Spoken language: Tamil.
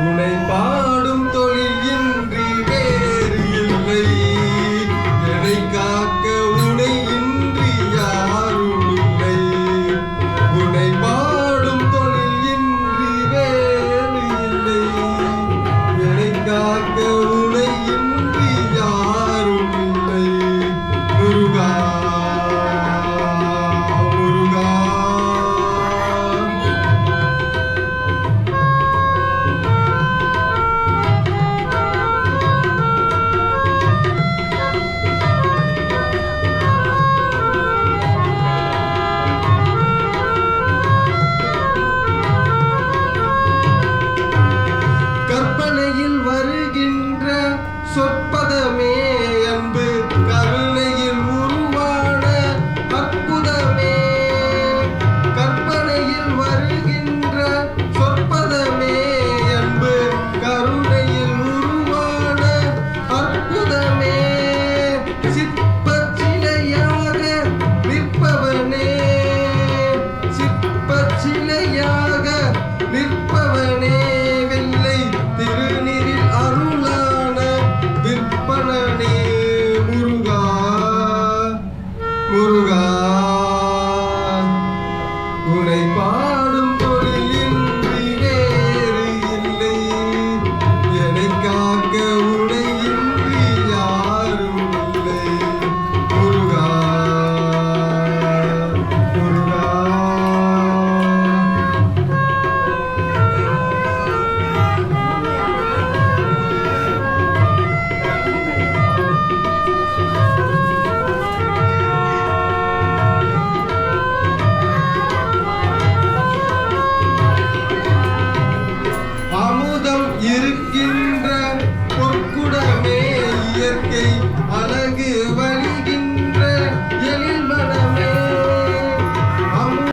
உனை பாடும் தொழில் இன்றி வேறு இல்லை. என்னை காக்க உனை இன்றி யாரும் இல்லை. உனை பாடும் தொழில் இன்றி வேறு இல்லை. என்னை காக்க உனை இன்றி யாரும் இல்லை. முருகா முருகா. கற்பனையில் வருகின்ற சொற்பதமே அன்பு கருணையில் உருவான அற்புதமே. கற்பனையில் வருகின்ற சொற்பதமே அன்பு கருணையில் உருவான அற்புதமே. சிற்பச் சிலையாக நிற்பவனே, சிற்பச் சிலையாக நிற்பவனே, வெள்ளை திருநீரில் அருளான விற்பனனே. முருகா முருகா. உனை பாடும் தொழில் இன்றி வேறு இல்லை. என்னை காக்க உனை இன்றி யாரும் இல்லை. முருகா முருகா. அமுதம் இருக்கின்ற